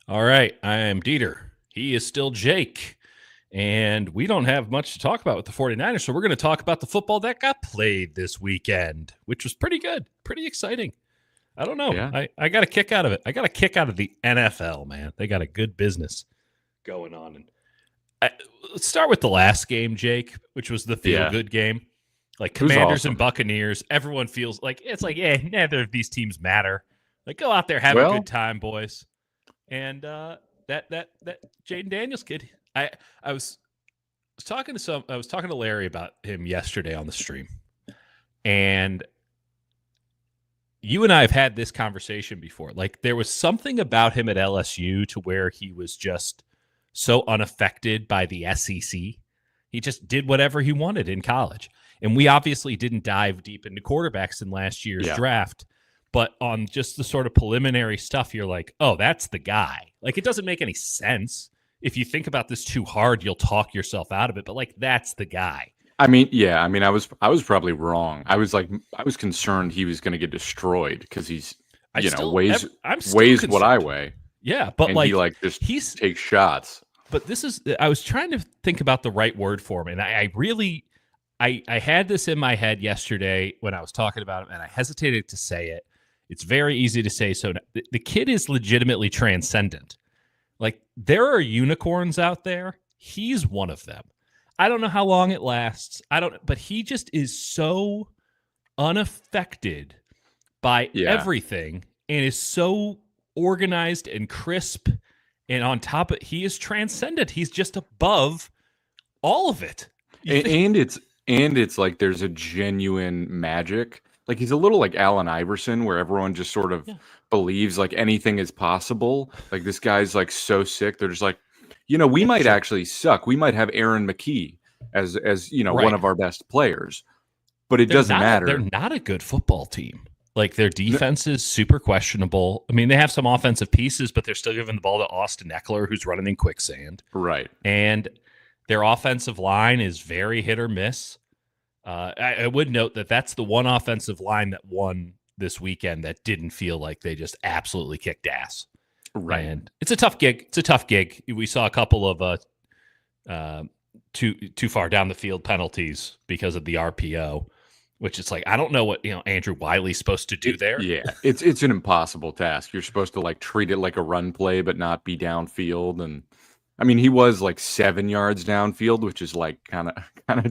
All right, I am Dieter. He is still Jake. And we don't have much to talk about with the 49ers, so we're going to talk about the football that got played this weekend, which was pretty good, pretty exciting. I don't know. Yeah. I got a kick out of it. I got a kick out of the NFL, man. They got a good business going on. And let's start with the last game, Jake, which was the feel-good game. Like It was Commanders awesome. and Buccaneers, everyone feels like it's like, yeah, neither of these teams matter. Like, go out there, have a Well, good time, boys. And that Jaden Daniels kid, I was talking to Larry about him yesterday on the stream, and you and I have had this conversation before. Like, there was something about him at LSU to where he was just so unaffected by the SEC. He just did whatever he wanted in college. And we obviously didn't dive deep into quarterbacks in last year's draft. But on just the sort of preliminary stuff, you're like, oh, that's the guy. Like, it doesn't make any sense. If you think about this too hard, you'll talk yourself out of it. But, like, that's the guy. I mean, I was probably wrong. I was concerned he was going to get destroyed because he's weighs what I weigh. Yeah, but and he just takes shots. But I was trying to think about the right word for him, and I really had this in my head yesterday when I was talking about him, and I hesitated to say it. It's very easy to say. So the kid is legitimately transcendent. Like, there are unicorns out there. He's one of them. I don't know how long it lasts. But he just is so unaffected by everything and is so organized and crisp. And on top of it, he is transcendent. He's just above all of it. And it's like there's a genuine magic. Like, he's a little like Allen Iverson, where everyone just sort of believes like anything is possible. Like, this guy's like so sick. They're just like, we might actually suck. We might have Aaron McKee as one of our best players. But it doesn't matter. They're not a good football team. Like, their defense is super questionable. I mean, they have some offensive pieces, but they're still giving the ball to Austin Eckler, who's running in quicksand. Right. And their offensive line is very hit or miss. I would note that that's the one offensive line that won this weekend that didn't feel like they just absolutely kicked ass. Right. And it's a tough gig. We saw a couple of too far down the field penalties because of the RPO, which is like, I don't know what Andrew Wiley's supposed to do there. Yeah, it's an impossible task. You're supposed to like treat it like a run play, but not be downfield. And I mean, he was like 7 yards downfield, which is like kind of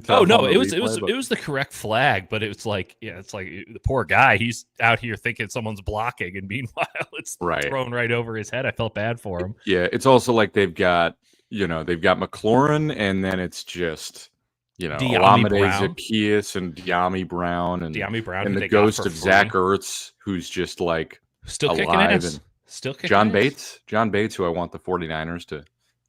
tough. Oh no, it was the correct flag, but it's like the poor guy. He's out here thinking someone's blocking, and meanwhile it's thrown right over his head. I felt bad for him. Yeah, it's also like they've got McLaurin, and then it's just Olamide Zaccheaus and De'Ami Brown and the ghost of Zach Ertz, who's just like still alive, kicking ass. Still kicking John ass. Bates, who I want the 49ers to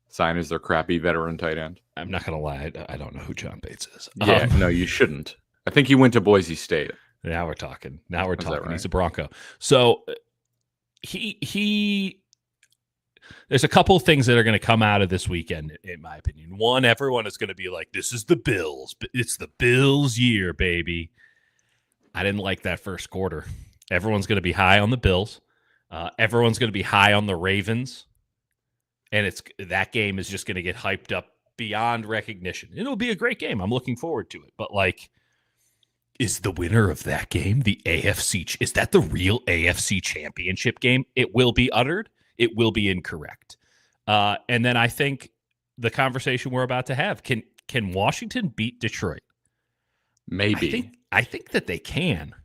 sign as their crappy veteran tight end. I'm not going to lie. I don't know who John Bates is. Yeah, no, you shouldn't. I think he went to Boise State. Now we're talking. Right? He's a Bronco. So he there's a couple of things that are going to come out of this weekend, in my opinion. One, everyone is going to be like, this is the Bills. It's the Bills year, baby. I didn't like that first quarter. Everyone's going to be high on the Bills. Everyone's going to be high on the Ravens. And that game is just going to get hyped up beyond recognition. It'll be a great game. I'm looking forward to it. But, like, is the winner of that game the AFC? Is that the real AFC championship game? It will be uttered. It will be incorrect. And then I think the conversation we're about to have, can Washington beat Detroit? Maybe. I think that they can.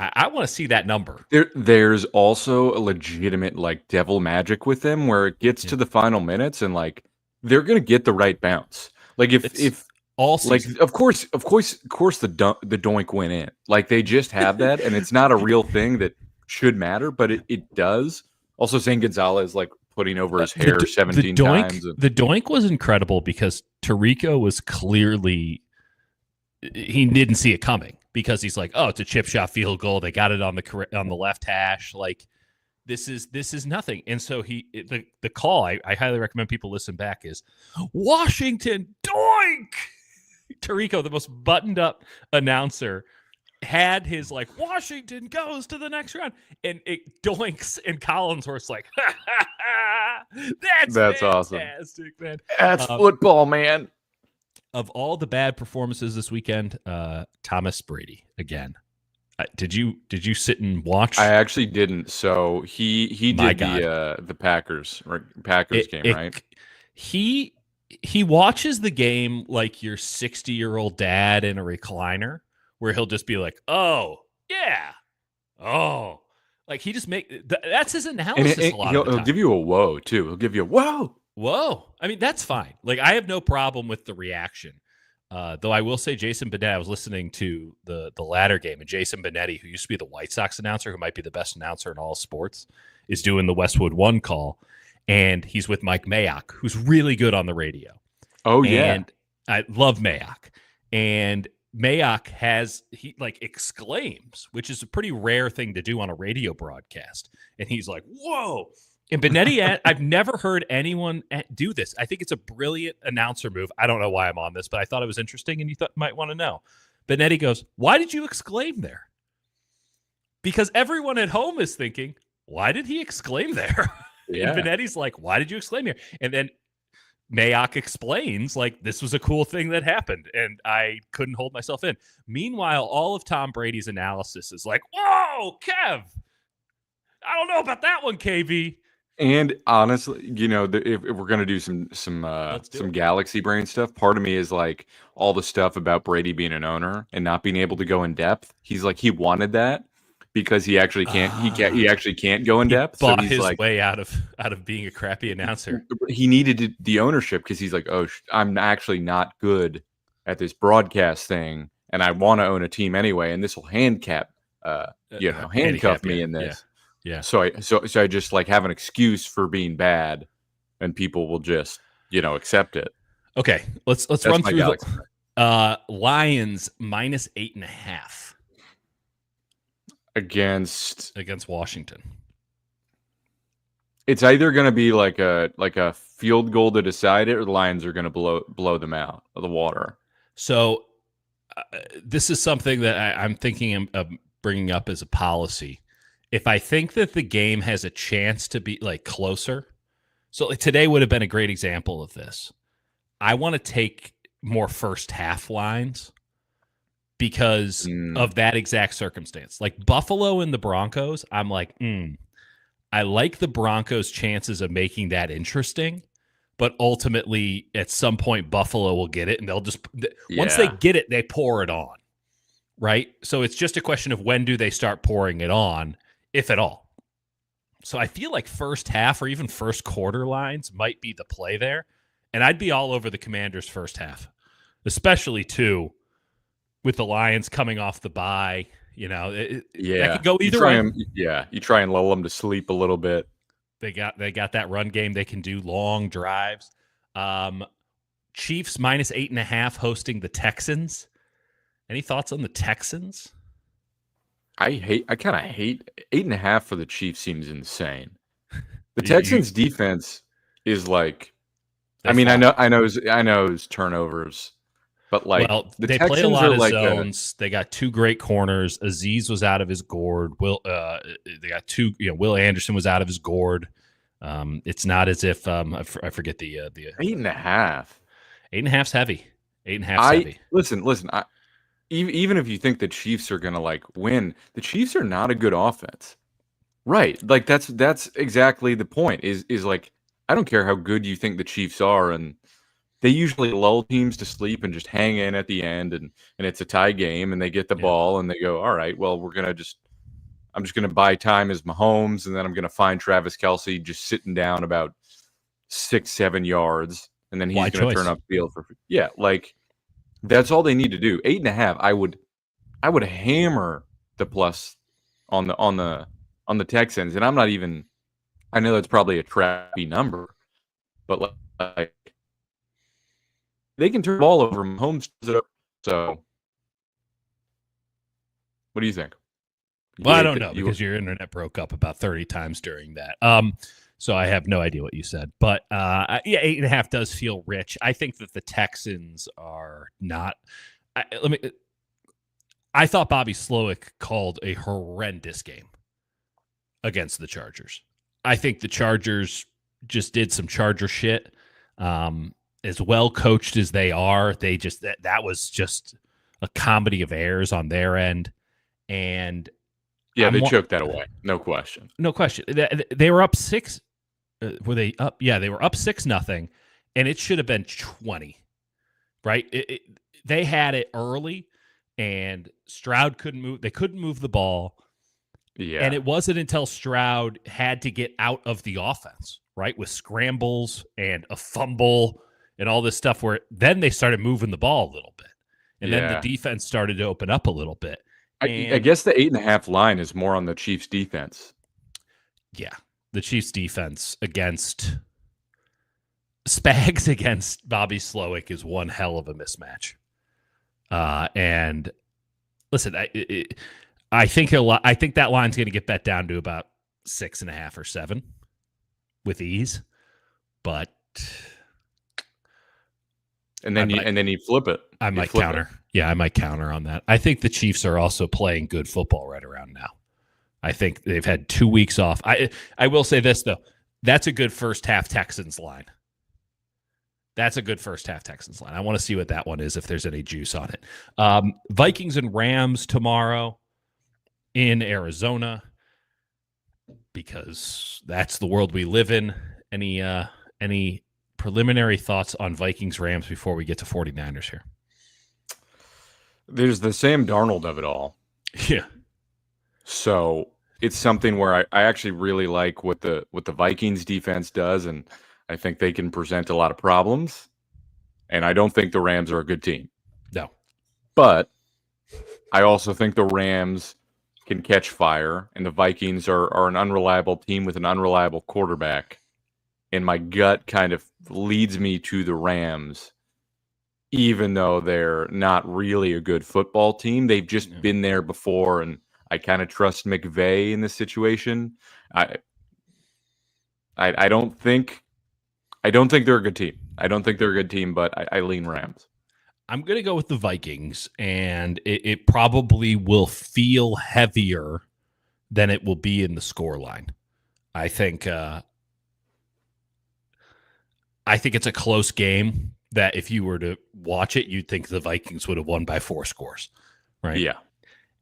I want to see that number. There's also a legitimate like devil magic with them where it gets to the final minutes and like they're gonna get the right bounce. Like if all season. Like of course the doink went in. Like they just have that, and it's not a real thing that should matter, but it does. Also, Zane Gonzalez like putting over his hair 17 times. The doink was incredible because Tirico was clearly he didn't see it coming. Because he's like, oh, it's a chip shot field goal. They got it on the left hash. Like, this is nothing. And so the call, I highly recommend people listen back, is Washington doink. Tirico, the most buttoned up announcer, had his like Washington goes to the next round, and it doinks, and Collinsworth's like, ha ha ha. That's That's awesome. fantastic, man. That's football, man. Of all the bad performances this weekend, Thomas Brady again. Did you sit and watch? I actually didn't. So he My did God, the Packers game, right? he he watches the game like your 60-year-old dad in a recliner, where he'll just be like, "Oh yeah, oh," like he just that's his And analysis a lot of the he'll time. give you a whoa too. He'll give you a whoa. Whoa. I mean, that's fine. Like, I have no problem with the reaction. Though I will say Jason Benetti, I was listening to the latter game, and Jason Benetti, who used to be the White Sox announcer, who might be the best announcer in all sports, is doing the Westwood One call. And he's with Mike Mayock, who's really good on the radio. Oh yeah. And I love Mayock. And Mayock he like exclaims, which is a pretty rare thing to do on a radio broadcast. And he's like, whoa. And Benetti, I've never heard anyone do this. I think it's a brilliant announcer move. I don't know why I'm on this, but I thought it was interesting, and you might want to know. Benetti goes, "Why did you exclaim there?" Because everyone at home is thinking, "Why did he exclaim there?" Yeah. And Benetti's like, "Why did you exclaim here?" And then Mayock explains, like, this was a cool thing that happened, and I couldn't hold myself in. Meanwhile, all of Tom Brady's analysis is like, "Whoa, Kev! I don't know about that one, KB." And honestly, if we're gonna do some galaxy brain stuff, part of me is like all the stuff about Brady being an owner and not being able to go in depth. He's like he wanted that because he actually can't. He actually can't go in depth. Bought so he's his like way out of being a crappy announcer. he needed the ownership because he's like, oh, I'm actually not good at this broadcast thing, and I want to own a team anyway, and this will handcuff me in this. Yeah. So I just like have an excuse for being bad, and people will just accept it. Okay, let's run through the Lions minus 8.5 against Washington. It's either going to be like a field goal to decide it, or the Lions are going to blow them out of the water. So this is something that I'm thinking of bringing up as a policy. If I think that the game has a chance to be like closer, so like today would have been a great example of this. I want to take more first half lines because of that exact circumstance. Like Buffalo and the Broncos, I'm like, I like the Broncos' chances of making that interesting, but ultimately at some point Buffalo will get it, and they'll just once they get it, they pour it on, right? So it's just a question of when do they start pouring it on, if at all. So I feel like first half or even first quarter lines might be the play there. And I'd be all over the Commanders' first half, especially too with the Lions coming off the bye. That could go either way. You try and lull them to sleep a little bit. They got that run game. They can do long drives. Chiefs minus 8.5 hosting the Texans. Any thoughts on the Texans? I kind of hate 8.5 for the Chiefs. Seems insane. The Texans defense is like, I know it's turnovers, but like the they play a lot of zones. They got two great corners. Aziz was out of his gourd. They got two. Will Anderson was out of his gourd. It's not as if I forget the 8.5. 8.5's heavy. 8.5's heavy. Listen. Even if you think the Chiefs are gonna like win, the Chiefs are not a good offense, right? Like that's exactly the point. Is like I don't care how good you think the Chiefs are, and they usually lull teams to sleep and just hang in at the end, and it's a tie game, and they get the ball and they go, all right, well I'm just gonna buy time as Mahomes, and then I'm gonna find Travis Kelce just sitting down about 6-7 yards, and then he's gonna turn up field for like. That's all they need to do. 8.5. I would hammer the plus on the Texans, and I'm not even. I know that's probably a crappy number, but like they can turn the ball over. Mahomes does it. So, what do you think? Well, I don't know because your internet broke up about 30 times during that. So I have no idea what you said, but 8.5 does feel rich. I think that the Texans are not. I thought Bobby Slowick called a horrendous game against the Chargers. I think the Chargers just did some Charger shit. As well coached as they are, they just that was just a comedy of errors on their end. And Yeah, they choked that away. No question. No question. They were up 6. Were they up? Yeah, they were up 6-0, and it should have been 20. Right? They had it early, and Stroud couldn't move. They couldn't move the ball. Yeah. And it wasn't until Stroud had to get out of the offense, right, with scrambles and a fumble and all this stuff, where then they started moving the ball a little bit. And then the defense started to open up a little bit. I guess the 8.5 line is more on the Chiefs defense. Yeah. The Chiefs defense against Spags against Bobby Slowick is one hell of a mismatch. And listen, I think that line's going to get bet down to about 6.5 or 7 with ease, but and then you flip it. I might counter. Yeah, I might counter on that. I think the Chiefs are also playing good football right around now. I think they've had 2 weeks off. I will say this though, that's a good first half Texans line. That's a good first half Texans line. I want to see what that one is, if there's any juice on it. Vikings and Rams tomorrow in Arizona, because that's the world we live in. Any preliminary thoughts on Vikings Rams before we get to 49ers here? There's the Sam Darnold of it all. Yeah. So it's something where I actually really like what the Vikings defense does, and I think they can present a lot of problems. And I don't think the Rams are a good team. No. But I also think the Rams can catch fire, and the Vikings are an unreliable team with an unreliable quarterback. And my gut kind of leads me to the Rams, even though they're not really a good football team. They've just been there before, and I kind of trust McVay in this situation. I don't think they're a good team. I don't think they're a good team, but I lean Rams. I'm going to go with the Vikings, and it probably will feel heavier than it will be in the scoreline. I think it's a close game that if you were to watch it, you'd think the Vikings would have won by 4 scores, right? Yeah.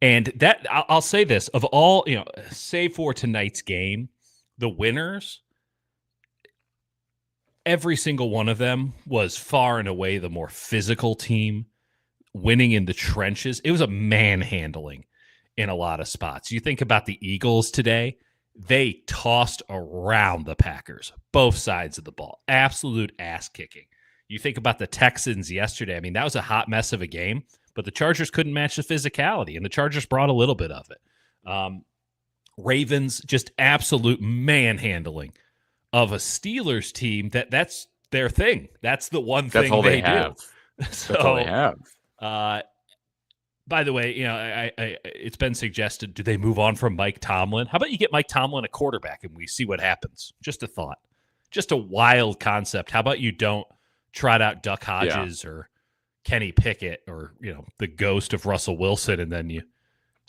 And that I'll say this, of all, save for tonight's game, the winners, every single one of them was far and away the more physical team, winning in the trenches. It was a manhandling in a lot of spots. You think about the Eagles today, they tossed around the Packers, both sides of the ball. Absolute ass kicking. You think about the Texans yesterday. I mean, that was a hot mess of a game, but the Chargers couldn't match the physicality, and the Chargers brought a little bit of it. Ravens, just absolute manhandling of a Steelers team that's their thing. That's the one thing they do. That's all they have. By the way, it's been suggested, do they move on from Mike Tomlin? How about you get Mike Tomlin a quarterback and we see what happens? Just a thought. Just a wild concept. How about you don't trot out Duck Hodges or Kenny Pickett or, the ghost of Russell Wilson, and then you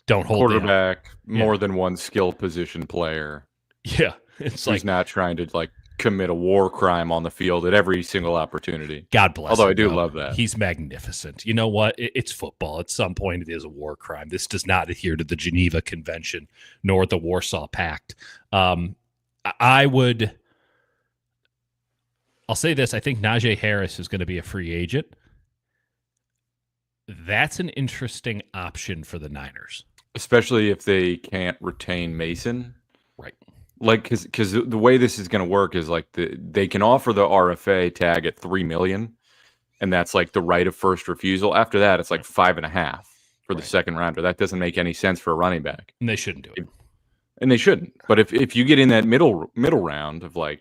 don't hold quarterback, more than one skill position player. Yeah. It's who's not trying to commit a war crime on the field at every single opportunity. God bless Although him, I do love that. He's magnificent. You know what? It's football. At some point, it is a war crime. This does not adhere to the Geneva Convention nor the Warsaw Pact. I'll say this. I think Najee Harris is going to be a free agent. That's an interesting option for the Niners. Especially if they can't retain Mason. Right. Because the way this is going to work is they can offer the RFA tag at $3 million, and that's the right of first refusal. After that, it's 5.5 for the second rounder. That doesn't make any sense for a running back, and they shouldn't do it. And they shouldn't. But if you get in that middle round of $3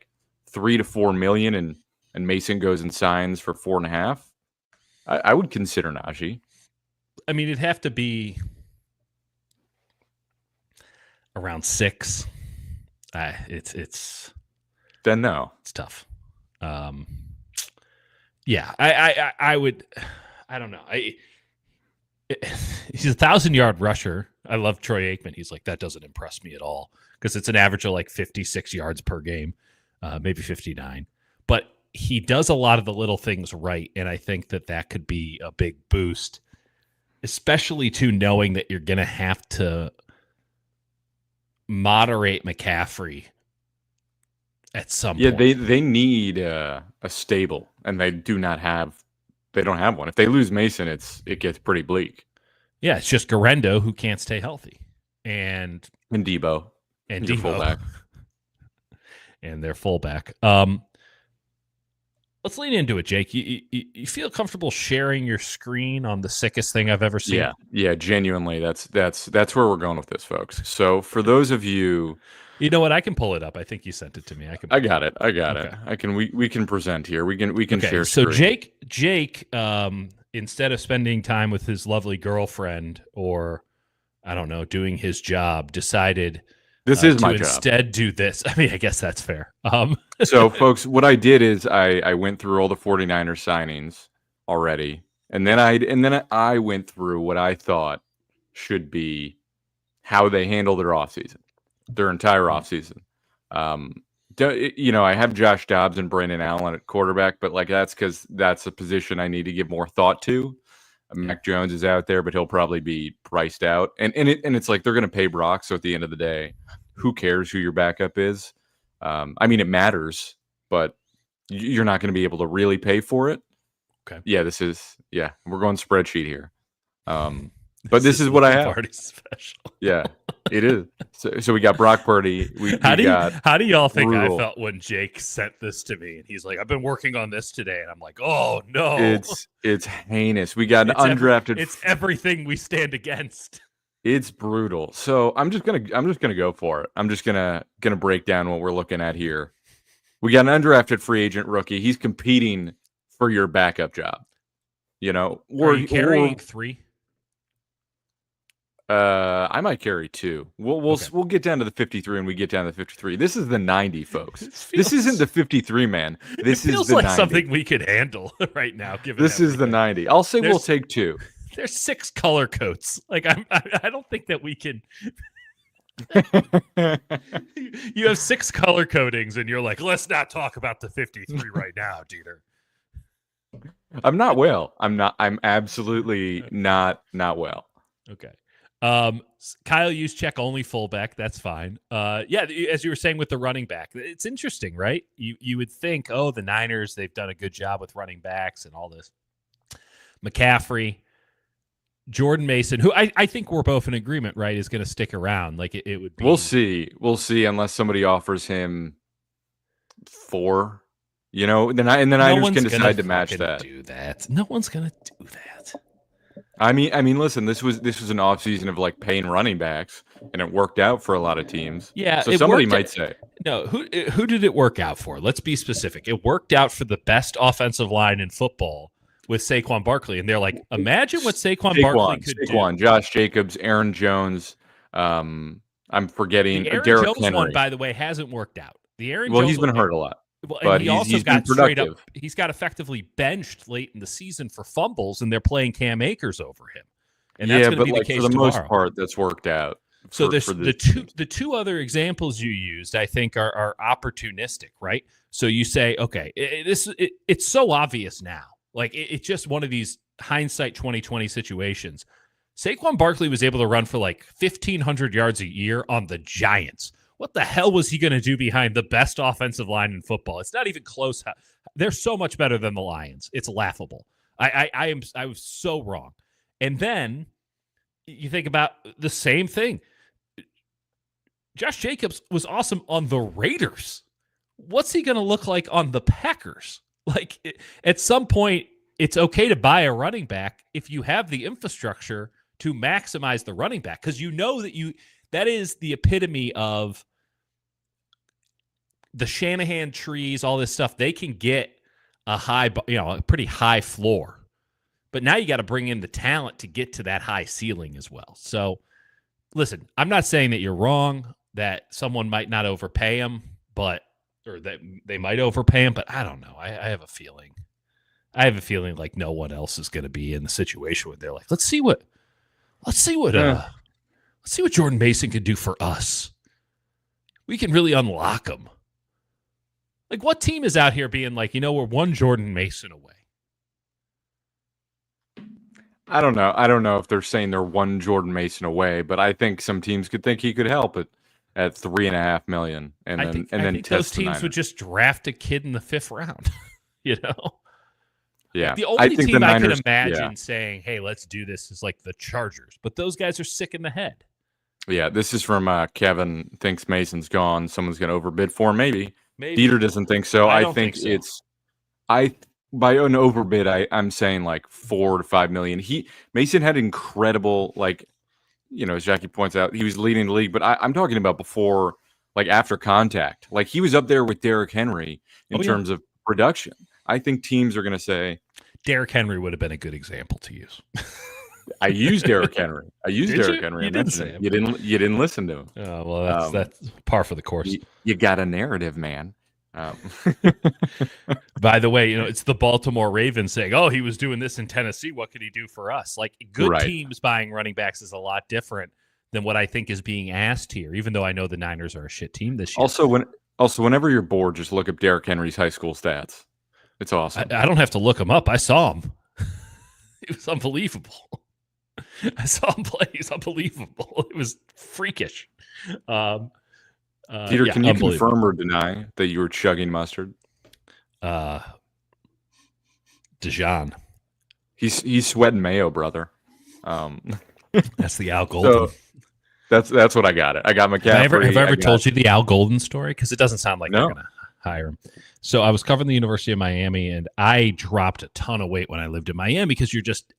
to $4 million, and Mason goes and signs for 4.5, I would consider Najee. I mean, it'd have to be around 6. It's then no, it's tough. Yeah, I would. I don't know. He's a 1,000-yard rusher. I love Troy Aikman. He's that doesn't impress me at all because it's an average of 56 yards per game. maybe 59. But he does a lot of the little things right, and I think that could be a big boost, especially to knowing that you're going to have to moderate McCaffrey at some Yeah, point. they need a stable, and they don't have one. If they lose Mason, it gets pretty bleak. Yeah, it's just Garendo who can't stay healthy, and Debo, and your Devo, fullback. and their fullback. Let's lean into it, Jake. You feel comfortable sharing your screen on the sickest thing I've ever seen? Yeah, genuinely, that's where we're going with this, folks. So for those of you, You know what? I can pull it up. I think you sent it to me. I got it. Okay. I can we can present here. We can Okay. share So screen. Jake, instead of spending time with his lovely girlfriend or I don't know, doing his job, decided This is to my job. instead do this. I mean, I guess that's fair. So, folks, what I did is I went through all the 49ers signings already, and then I went through what I thought should be how they handle their offseason, their entire offseason. I have Josh Dobbs and Brandon Allen at quarterback, but like that's because that's a position I need to give more thought to. Mac Jones is out there, but he'll probably be priced out, and it's like they're going to pay Brock. So at the end of the day, who cares who your backup is? I mean, it matters, but you're not going to be able to really pay for it. Okay. Yeah, we're going spreadsheet here. But this is what I have. Party special. Yeah, it is. So we got Brock Purdy. How do y'all think brutal. I felt when Jake sent this to me and he's like, "I've been working on this today," and I'm like, "Oh no, it's heinous." We got an undrafted. It's everything we stand against. It's brutal. So I'm just gonna go for it. I'm just gonna break down what we're looking at here. We got an undrafted free agent rookie. He's competing for your backup job. Are you carrying 3? I might carry 2. We'll get down to the 53 when we get down to the 53. This is the 90, folks. This isn't the 53, man. This is the like 90. Something we could handle right now. Given this is the 90. I'll say we'll take 2. There's 6 color coats. Like I don't think that we can. You have 6 color codings, and you're like, let's not talk about the 53 right now, Dieter. I'm not well. I'm absolutely not well. Okay. Kyle Juszczyk only fullback. That's fine. Yeah, as you were saying with the running back, it's interesting, right? You would think, oh, the Niners, they've done a good job with running backs and all this. McCaffrey, Jordan Mason, who I think we're both in agreement, right, is going to stick around. Like it would be. We'll see unless somebody offers him 4. Then Niners can decide to match that. Do that. No one's going to do that. I mean, listen. This was an offseason of like paying running backs, and it worked out for a lot of teams. Yeah, so somebody might say, no. Who did it work out for? Let's be specific. It worked out for the best offensive line in football with Saquon Barkley, and they're like, imagine what Saquon Barkley could do. Josh Jacobs, Aaron Jones. I'm forgetting the Aaron Derrick Jones Henry. One, by the way, hasn't worked out. The Aaron Jones he's been hurt a lot. Well, but and he also he's got been straight up. productive. He's got effectively benched late in the season for fumbles, and they're playing Cam Akers over him. And that's going to be the case for the tomorrow. most part, that's worked out. So there's the two other examples you used, I think, are opportunistic, right? So you say, okay, it's so obvious now. Like it's just one of these hindsight 2020 situations. Saquon Barkley was able to run for like 1,500 yards a year on the Giants. What the hell was he going to do behind the best offensive line in football? It's not even close. They're so much better than the Lions. It's laughable. I was so wrong. And then you think about the same thing. Josh Jacobs was awesome on the Raiders. What's he going to look like on the Packers? Like at some point, it's okay to buy a running back if you have the infrastructure to maximize the running back, because you know that is the epitome of the Shanahan trees, all this stuff. They can get a pretty high floor. But now you got to bring in the talent to get to that high ceiling as well. So, listen, I'm not saying that you're wrong, that someone might not overpay him, or that they might overpay him, but I don't know. I have a feeling. Like no one else is going to be in the situation where they're like, let's see what Jordan Mason can do for us. We can really unlock him. Like, what team is out here being like, we're one Jordan Mason away? I don't know. I don't know if they're saying they're one Jordan Mason away, but I think some teams could think he could help it at $3.5 million, and I then think I think those test the teams would Niners. just draft a kid in the 5th round. you know, like Yeah, the I only think the team I could Niners. Yeah, imagine saying, "Hey, let's do this," is like the Chargers. But those guys are sick in the head. yeah. This is from Kevin. Thinks Mason's gone. Someone's going to overbid for him. Maybe Maybe. Dieter doesn't think so. I I don't think think so. it's I by an overbid. I'm saying like 4 to 5 million. Mason had incredible, like, as Jackie points out, he was leading the league. But I'm talking about before, like after contact. Like he was up there with Derrick Henry in Oh yeah, terms of production. I think teams are going to say, Derrick Henry would have been a good example to use. I used Derrick Henry. I used Did Derrick you? Henry. I You didn't mentioned say him. him. You didn't listen to him. Oh well, Um, that's par for the course. you got a narrative, man. Um, By the way, it's the Baltimore Ravens saying, "Oh, he was doing this in Tennessee. What could he do for us?" Like good right. teams buying running backs is a lot different than what I think is being asked here. Even though I know the Niners are a shit team this year. Also, whenever you're bored, just look up Derrick Henry's high school stats. It's awesome. I don't have to look him up. I saw him. It was unbelievable. I saw him play. He's unbelievable. It was freakish. Peter, Yeah, can you confirm or deny that you were chugging mustard? Dijon. He's sweating mayo, brother. That's the Al Golden. So that's what I got. I got McCaffrey. Have I ever told you the Al Golden story? Because it doesn't sound like No. they're going to hire him. So I was covering the University of Miami, and I dropped a ton of weight when I lived in Miami because you're just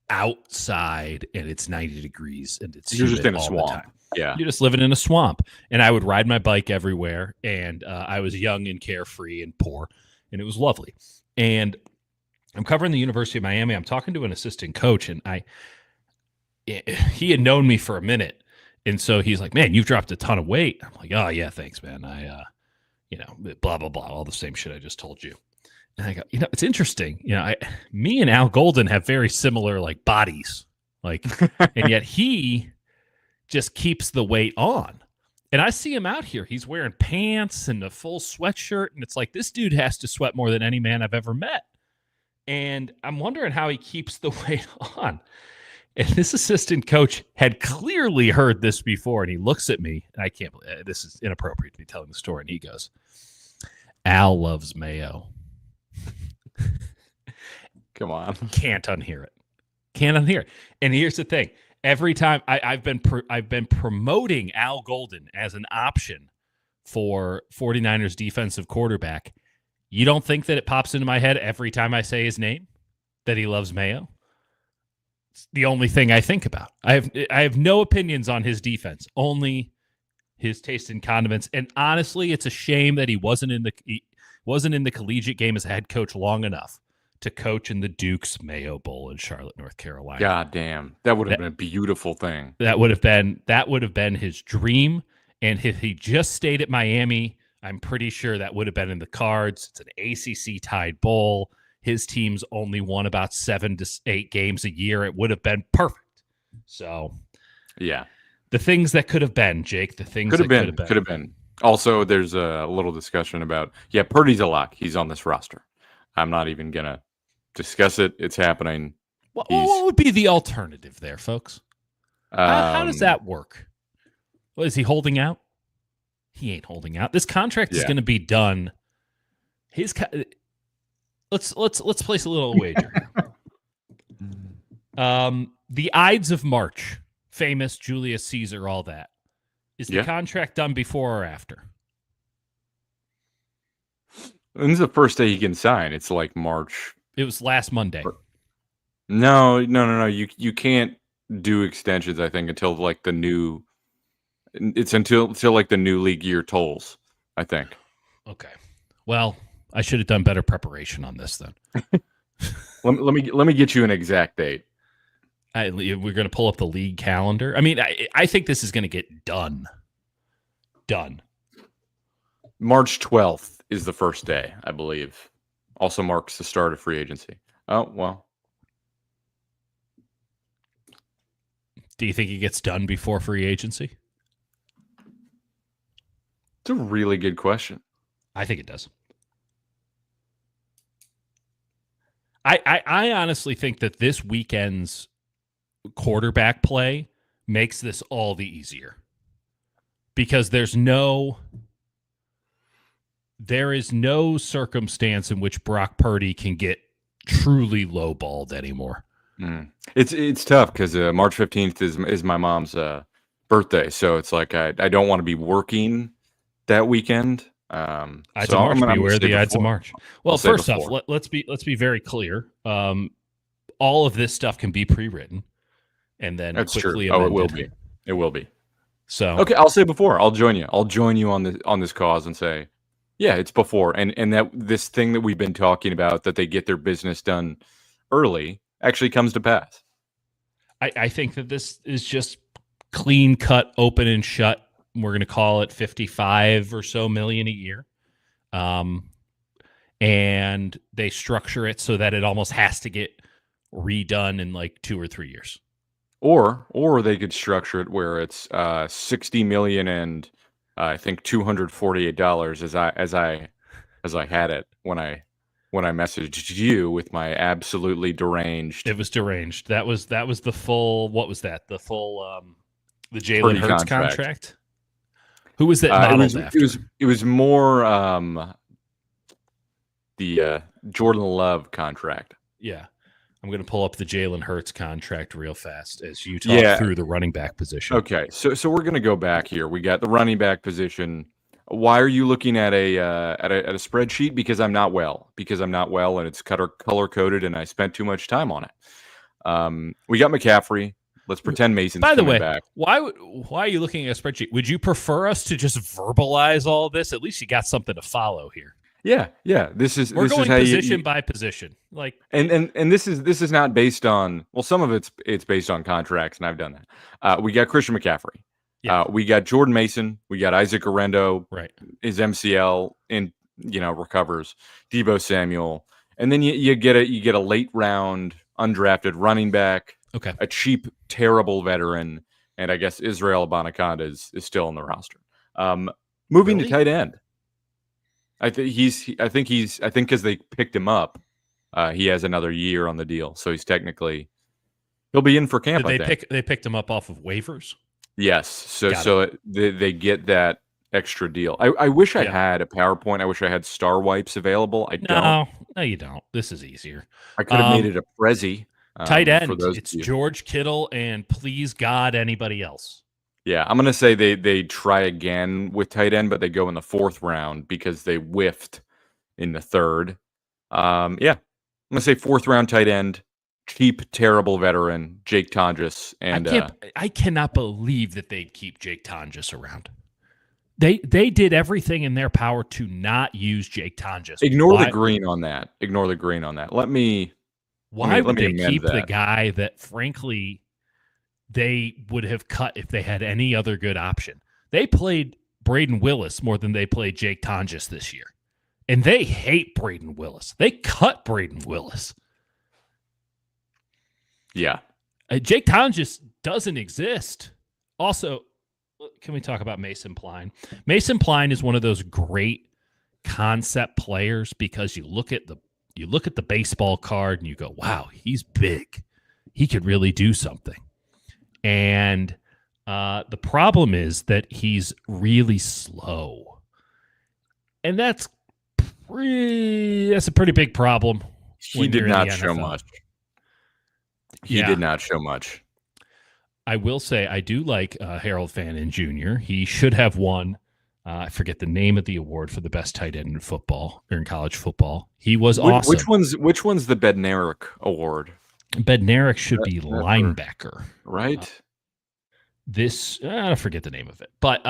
outside and it's 90 degrees and you're just in a all swamp. the time. Yeah, You're just living in a swamp. And I would ride my bike everywhere, and I was young and carefree and poor, and it was lovely. And I'm covering the University of Miami. I'm talking to an assistant coach, and he had known me for a minute. And so he's like, "Man, you've dropped a ton of weight." I'm like, "Oh yeah, thanks, man. I blah, blah, blah, all the same shit I just told you." And I go, it's interesting. Me and Al Golden have very similar like bodies, like, and yet he just keeps the weight on. And I see him out here. He's wearing pants and a full sweatshirt. And it's like, this dude has to sweat more than any man I've ever met. And I'm wondering how he keeps the weight on. And this assistant coach had clearly heard this before. And he looks at me, and I can't believe this is inappropriate to be telling the story. And he goes, "Al loves mayo." come on. Can't unhear it. Can't unhear it. And here's the thing. Every time I've been promoting Al Golden as an option for 49ers defensive quarterback. You don't think that it pops into my head every time I say his name that he loves mayo? It's the only thing I think about. I have no opinions on his defense, only his taste in condiments. And honestly, it's a shame that he wasn't in the collegiate game as a head coach long enough to coach in the Duke's Mayo Bowl in Charlotte, North Carolina. God damn, that would have been a beautiful thing. That would have been his dream. And if he just stayed at Miami, I'm pretty sure that would have been in the cards. It's an ACC tied bowl. His team's only won about 7 to 8 games a year. It would have been perfect. So, yeah, the things that could have been, Jake. The things could have been. Could have been. Also, there's a little discussion about Purdy's a lock. He's on this roster. I'm not even gonna discuss it. It's happening. What would be the alternative there, folks? How does that work? Well, is he holding out? He ain't holding out. This contract is going to be done. Let's place a little wager. The Ides of March, famous Julius Caesar, all that. Is the contract done before or after? This is the first day he can sign. It's like March. It was last Monday. No. You can't do extensions, I think, until like the new. It's until like the new league year tolls, I think. Okay. Well, I should have done better preparation on this then. let me get you an exact date. We're going to pull up the league calendar. I mean, I think this is going to get done. Done. March 12th is the first day, I believe. Also marks the start of free agency. Oh, well. Do you think it gets done before free agency? It's a really good question. I think it does. I honestly think that this weekend's quarterback play makes this all the easier because there is no circumstance in which Brock Purdy can get truly lowballed anymore. It's tough because March 15th is my mom's birthday, so it's like I don't want to be working that weekend. Ides So of March. I'm gonna Beware say the Ides of before. March. I'll Well, say first off, before. let's be very clear. All of this stuff can be pre-written and then That's true. quickly Oh, it will amended. be. It will be. So Okay, I'll say before. I'll join you. I'll join you on this cause and say, yeah, it's before. And that this thing that we've been talking about that they get their business done early actually comes to pass. I think that this is just clean cut, open and shut. We're going to call it 55 or so million a year. And they structure it so that it almost has to get redone in like 2 or 3 years. Or they could structure it where it's 60 million and I think $248 as I had it when I messaged you with my absolutely deranged It was deranged. That was the full. What was that? The full. The Jalen Purdy Hurts contract. contract. Who was that modeled after? It was more the Jordan Love contract. Yeah. I'm going to pull up the Jalen Hurts contract real fast as you talk through the running back position. Okay, so we're going to go back here. We got the running back position. Why are you looking at a spreadsheet? Because I'm not well. And it's color coded, and I spent too much time on it. We got McCaffrey. Let's pretend Mason's By the coming way, back. why are you looking at a spreadsheet? Would you prefer us to just verbalize all this? At least you got something to follow here. Yeah. We're going is how position by position, like, and this is not based on. Well, some of it's based on contracts, and I've done that. We got Christian McCaffrey. yeah, We got Jordan Mason. We got Isaac Orendo. right. His MCL recovers. Deebo Samuel, and then you get a late round undrafted running back. Okay, a cheap, terrible veteran, and I guess Israel Abanikanda is still on the roster. Moving to tight end. I think because they picked him up, he has another year on the deal, so he'll be in for camp. They picked him up off of waivers. Yes, so they get that extra deal. I wish I had a PowerPoint. I wish I had star wipes available. I don't. No, you don't. This is easier. I could have made it a Prezi. Tight end. It's George Kittle and please God anybody else. Yeah, I'm going to say they try again with tight end, but they go in the 4th round because they whiffed in the 3rd. I'm going to say 4th round tight end, cheap, terrible veteran, Jake Tonjes. And I cannot believe that they'd keep Jake Tonjes around. They did everything in their power to not use Jake Tonjes. Ignore the green on that. Why would they keep the guy that, frankly, they would have cut if they had any other good option? They played Braden Willis more than they played Jake Tonjes this year. And they hate Braden Willis. They cut Braden Willis. Yeah. Jake Tonjes doesn't exist. Also, can we talk about Mason Pline? Mason Pline is one of those great concept players because you look at the baseball card and you go, wow, he's big. He could really do something. And the problem is that he's really slow. And that's a pretty big problem. He did not show much. He did not show much. I will say I do like Harold Fannin Jr. He should have won. I forget the name of the award for the best tight end in football or in college football. He was awesome. Which one's the Bednarik Award? Bednarik should be linebacker, right? I forget the name of it, but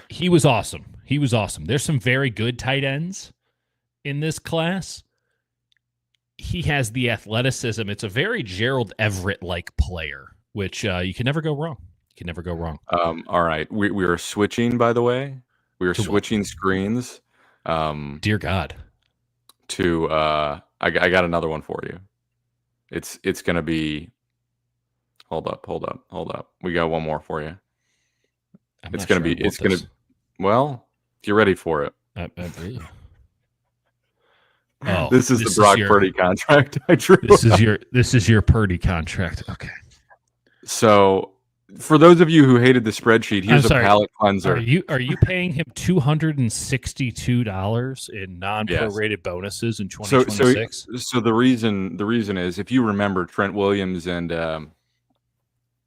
he was awesome. There's some very good tight ends in this class. He has the athleticism. It's a very Gerald Everett-like player, which you can never go wrong. All right. We are switching, by the way. We are switching screens. Dear God. To I got another one for you. It's gonna be hold up. We got one more for you. Well, Get ready for it. Oh, this is the Brock Purdy contract I drew. This is your Purdy contract. Okay. So, for those of you who hated the spreadsheet, here's a palate cleanser. Are you paying him $262 in non-prorated bonuses in 2026? So the reason is, if you remember, Trent Williams and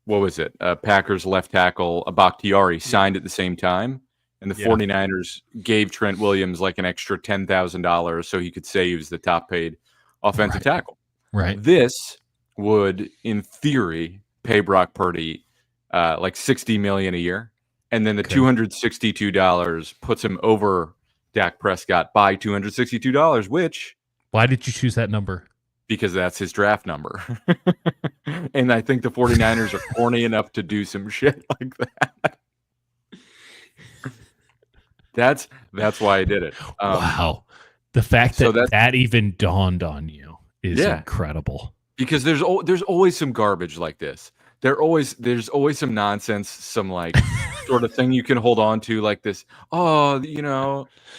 what was it? Packers left tackle Bakhtiari signed at the same time, and the 49ers gave Trent Williams like an extra $10,000 so he could say he was the top paid offensive tackle. Right. This would, in theory, pay Brock Purdy like $60 million a year, and then the $262 puts him over Dak Prescott by $262. Which, why did you choose that number? Because that's his draft number, and I think the 49ers are corny enough to do some shit like that. That's why I did it. Wow, the fact that even dawned on you is incredible. Because there's always some garbage like this. There's always some nonsense, some like sort of thing you can hold on to, like this. Oh,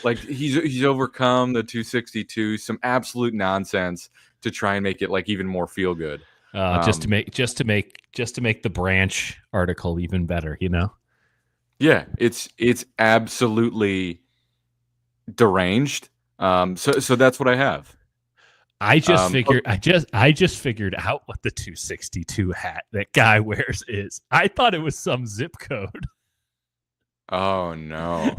like he's overcome the 262. Some absolute nonsense to try and make it like even more feel good. Just to make the Branch article even better, Yeah, it's absolutely deranged. So that's what I have. I just figured out what the 262 hat that guy wears is. I thought it was some zip code. Oh no.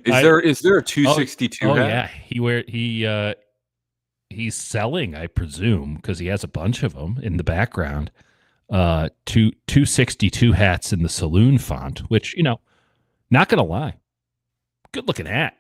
Is there a 262 hat? Yeah, he's selling, I presume, because he has a bunch of them in the background. 262 hats in the saloon font, which, not gonna lie, good looking hat.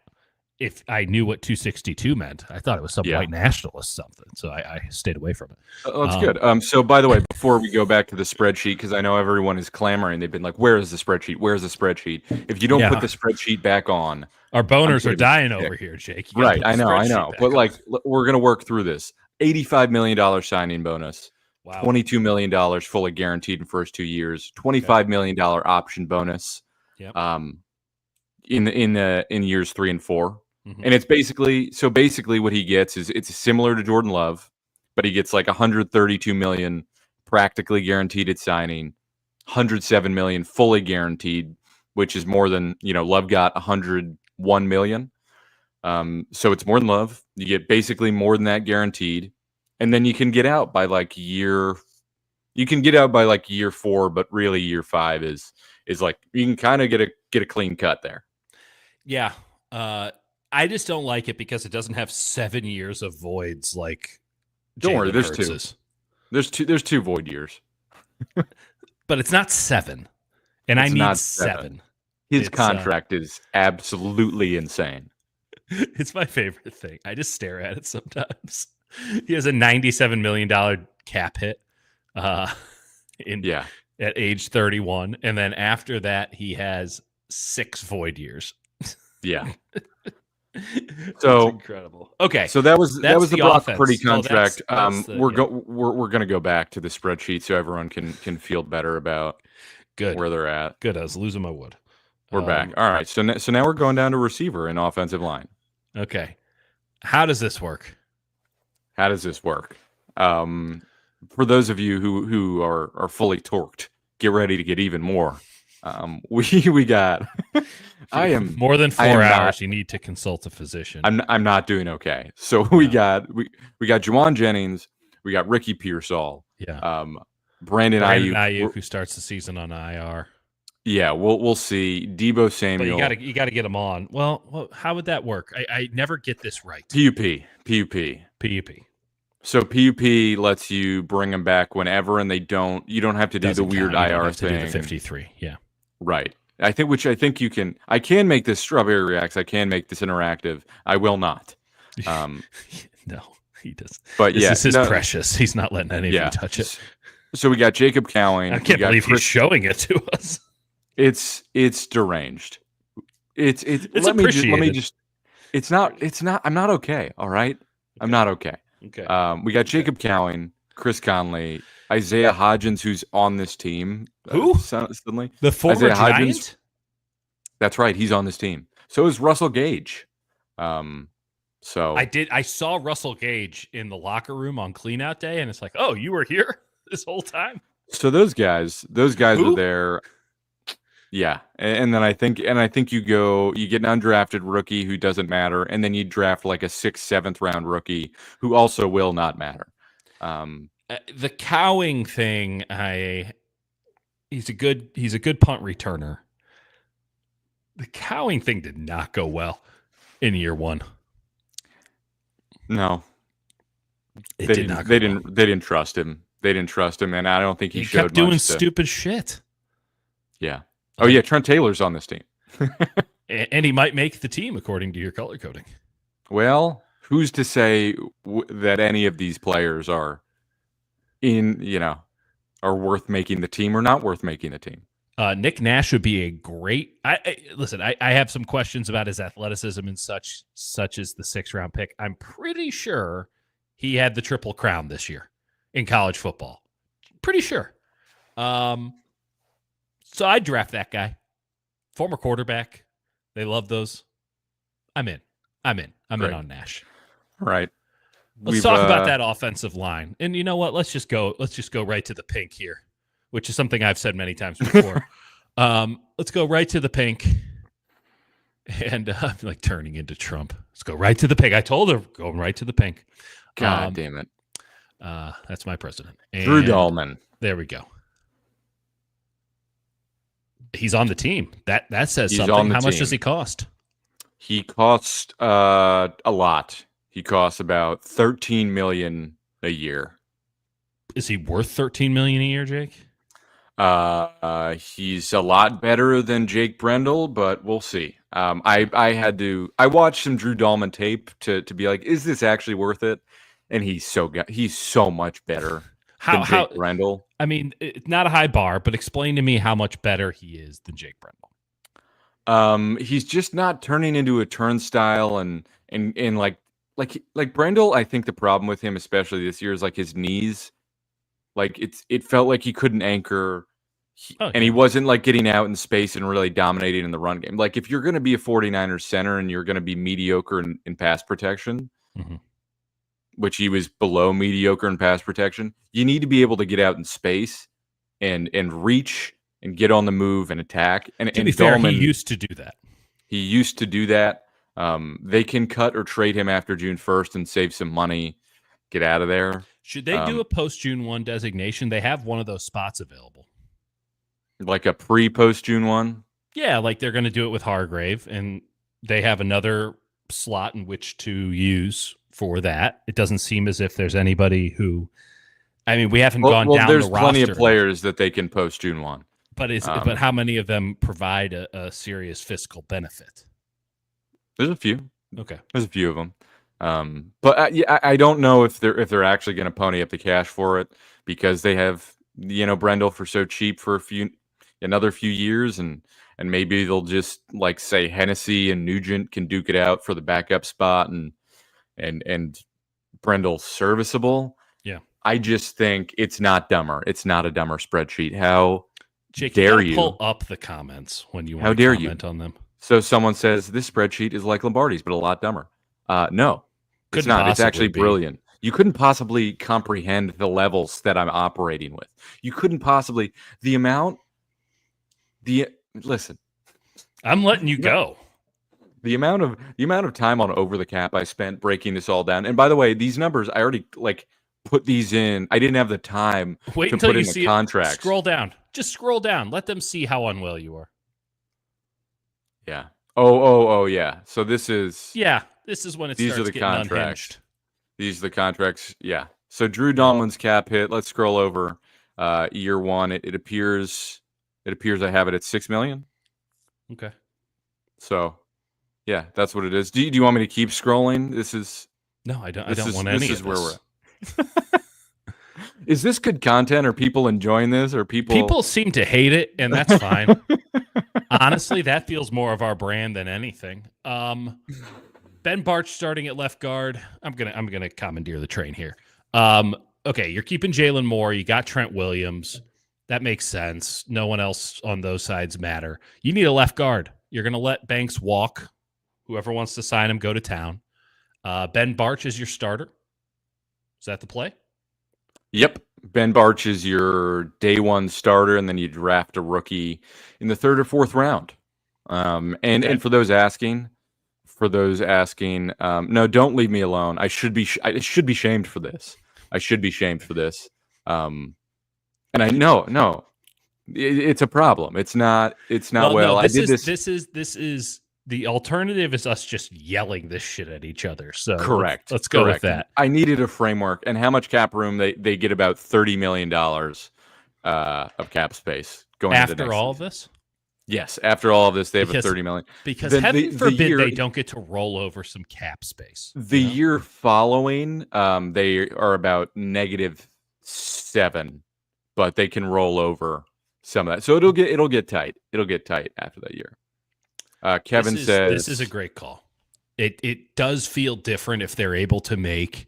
If I knew what 262 meant, I thought it was some white nationalist something, so I stayed away from it. That's good. So, by the way, before we go back to the spreadsheet, because I know everyone is clamoring, they've been like, "Where is the spreadsheet? Where's the spreadsheet?" If you don't put the spreadsheet back on, our boners are dying over here, Jake. Right? I know. But like, we're gonna work through this. $85 million signing bonus. Wow. $22 million fully guaranteed in first 2 years. $25 million option bonus. Yep. In years 3 and 4. Mm-hmm. And it's basically what he gets is it's similar to Jordan Love, but he gets like $132 million practically guaranteed at signing, $107 million fully guaranteed, which is more than Love got $101 million. So it's more than Love. You get basically more than that guaranteed, and then you can get out by like year 4, but really year 5 is like you can kind of get a clean cut there. Yeah. I just don't like it because it doesn't have 7 years of voids like. Don't worry, there's 2. There's 2 void years, but it's not 7, and I need 7. His contract is absolutely insane. It's my favorite thing. I just stare at it sometimes. He has a $97 million cap hit, at age 31, and then after that he has 6 void years. Yeah. So incredible. Okay, so that was the Brock Purdy contract. We're going to go back to the spreadsheet so everyone can feel better about where they're at. Good. I was losing my wood. We're back. All right. So now we're going down to receiver and offensive line. Okay. How does this work? For those of you who are fully torqued, get ready to get even more. We got. I am more than 4 hours. You need to consult a physician. I'm not doing okay. So we got Juwan Jennings. We got Ricky Pearsall. Yeah. Brandon Ayuk, who starts the season on IR. Yeah, we'll see. Deebo Samuel. But you got to get him on. Well, how would that work? I never get this right. PUP. So PUP lets you bring them back whenever, and you don't have to do the weird IR thing. Do the 53. Yeah. Right. I think you can. I can make this Strawberry Reacts. I can make this interactive. I will not. No, he does. But this is precious. He's not letting anyone touch it. So we got Jacob Cowing. I can't believe he's showing it to us. It's deranged. It's appreciated. It's not. I'm not okay. All right. Okay. I'm not okay. Okay. We got Jacob Cowing, Chris Conley, Isaiah Hodgins, who's on this team. Who? Suddenly, the former Giant? That's right. He's on this team. So is Russell Gage. So I saw Russell Gage in the locker room on cleanout day, and it's like, oh, you were here this whole time. So those guys are Who? there. Yeah, and then I think you get an undrafted rookie who doesn't matter, and then you draft like a 6th, 7th round rookie who also will not matter. The Cowing thing, he's a good punt returner. The Cowing thing did not go well in year one. No, It they did didn't. not. They didn't trust him. They didn't trust him, and I don't think he showed kept doing much stupid shit. Yeah. Oh yeah, Trent Taylor's on this team, and he might make the team according to your color coding. Well, who's to say that any of these players are are worth making the team or not worth making the team? Nick Nash would be a great. Listen. I have some questions about his athleticism and such as the 6th round pick. I'm pretty sure he had the Triple Crown this year in college football. Pretty sure. So I'd draft that guy. Former quarterback. They love those. I'm in. I'm in on Nash. All right. Let's talk about that offensive line. And you know what? Let's just go right to the pink here, which is something I've said many times before. Let's go right to the pink. And I'm like turning into Trump. Let's go right to the pink. I told her, go right to the pink. God damn it. That's my president. And Drew Dahlman. There we go. He's on the team. That says He's something. How much team. does he cost? He costs a lot. He costs about $13 million a year. Is he worth $13 million a year, Jake? He's a lot better than Jake Brendel, but we'll see. I watched some Drew Dahlman tape to be like, is this actually worth it? And he's so much better than Jake Brendel. I mean, it's not a high bar, but explain to me how much better he is than Jake Brendel. He's just not turning into a turnstile and like Brendel. I think the problem with him, especially this year, is like his knees. Like it felt like he couldn't anchor, and he wasn't like getting out in space and really dominating in the run game. Like if you're going to be a 49ers center and you're going to be mediocre in pass protection, which he was below mediocre in pass protection, you need to be able to get out in space and reach and get on the move and attack. And to be fair, he used to do that. He used to do that. They can cut or trade him after June 1st and save some money. Get out of there. Should they do a post-June 1 designation? They have one of those spots available. Like a pre-post-June 1? Yeah, like they're going to do it with Hargrave, and they have another slot in which to use for that. It doesn't seem as if there's anybody who... I mean, we haven't gone down the roster. There's plenty of players that they can post-June 1. But how many of them provide a serious fiscal benefit? There's a few. Okay. There's a few of them. But I don't know if they're actually going to pony up the cash for it because they have Brendel for so cheap for another few years, and maybe they'll just like say Hennessy and Nugent can duke it out for the backup spot, and Brendel's serviceable. Yeah, I just think it's not dumber. It's not a dumber spreadsheet. How Jake, dare you pull up the comments when you want How to dare comment on them? So someone says this spreadsheet is like Lombardi's, but a lot dumber. No, it's not. It's actually brilliant. You couldn't possibly comprehend the levels that I'm operating with. You couldn't possibly listen. I'm letting you go. The amount of time on Over the Cap I spent breaking this all down. And by the way, these numbers I already put these in. I didn't have the time to put in the contract. Scroll down. Just scroll down. Let them see how unwell you are. Yeah. Oh yeah. So this is when it starts getting unhinged. These are the contracts. Yeah. So Drew Dahlman's cap hit. Let's scroll over. Year one. It appears I have it at $6 million. Okay. So, yeah, that's what it is. Do you want me to keep scrolling? No, I don't. I don't want any of this. This is where we're at. Is this good content? Are people enjoying this? Or people seem to hate it, and that's fine. Honestly, that feels more of our brand than anything. Ben Barch starting at left guard. I'm gonna commandeer the train here. Okay, you're keeping Jalen Moore. You got Trent Williams. That makes sense. No one else on those sides matter. You need a left guard. You're gonna let Banks walk Whoever wants to sign him, go to town. Ben Barch is your starter. Is that the play? Yep. Ben Barch is your day one starter, and then you draft a rookie in the third or fourth round. And for those asking, no, don't leave me alone. I should be shamed for this. I should be shamed for this. And I no, it's a problem. It's not. Well, no, I did this. This is the alternative is us just yelling this shit at each other. So Correct. Let's go with that. I needed a framework. And how much cap room? They get about $30 million of cap space going after all of this. Yes, after all of this, they have a $30 million. Because heaven forbid they don't get to roll over some cap space. The year following, they are about -7, but they can roll over some of that. So it'll get tight. It'll get tight after that year. Kevin says this is a great call. It does feel different if they're able to make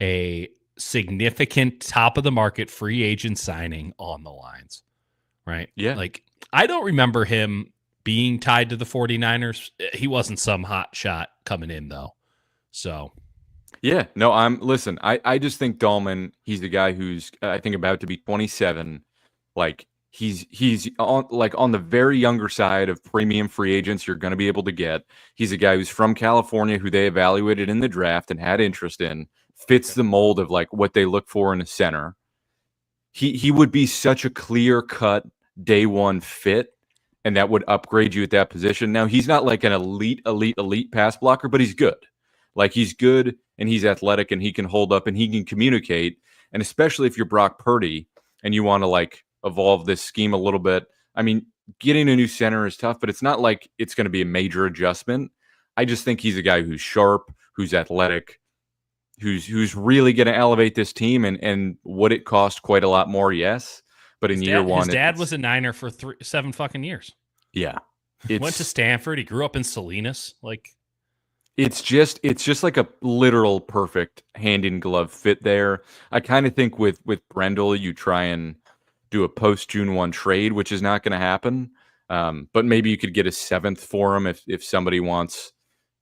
a significant top of the market free agent signing on the lines, right? Yeah. Like, I don't remember him being tied to the 49ers. He wasn't some hot shot coming in, though. So, yeah, no, I just think Dahlman, he's the guy who's, I think, about to be 27. Like, he's on the very younger side of premium free agents you're going to be able to get. He's a guy who's from California, who they evaluated in the draft and had interest in, fits the mold of like what they look for in a center. He would be such a clear-cut day one fit, and that would upgrade you at that position. Now, he's not like an elite pass blocker, but he's good. Like, he's good, and he's athletic, and he can hold up, and he can communicate. And especially if you're Brock Purdy and you want to like evolve this scheme a little bit. I mean, getting a new center is tough, but it's not like it's going to be a major adjustment. I just think he's a guy who's sharp, who's athletic, who's really going to elevate this team, and would it cost quite a lot more? Yes. But in year one, his dad was a Niner for 7 fucking years. Yeah. Went to Stanford. He grew up in Salinas. Like, it's just like a literal perfect hand in glove fit there. I kind of think with Brendel, you try and do a post June 1 trade, which is not going to happen. But maybe you could get a 7th for him if somebody wants,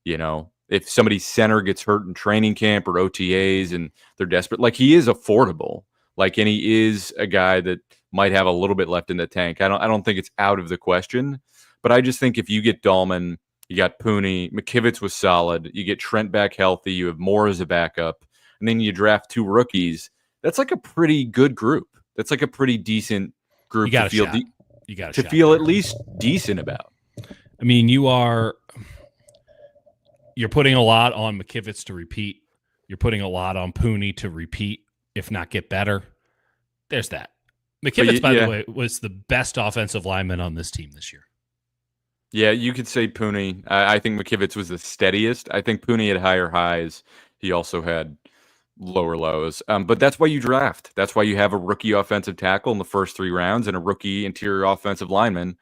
if somebody's center gets hurt in training camp or OTAs and they're desperate. Like, he is affordable. Like, and he is a guy that might have a little bit left in the tank. I don't think it's out of the question, but I just think if you get Dahlman, you got Pooney, McKivitz was solid. You get Trent back healthy. You have Moore as a backup, and then you draft 2 rookies. That's like a pretty good group. That's like a pretty decent group to feel at least decent about. I mean, you're putting a lot on McKivitz to repeat. You're putting a lot on Pooney to repeat, if not get better. There's that. McKivitz, by the way, was the best offensive lineman on this team this year. Yeah, you could say Pooney. I think McKivitz was the steadiest. I think Pooney had higher highs. He also had lower lows. But that's why you draft. That's why you have a rookie offensive tackle in the first 3 rounds and a rookie interior offensive lineman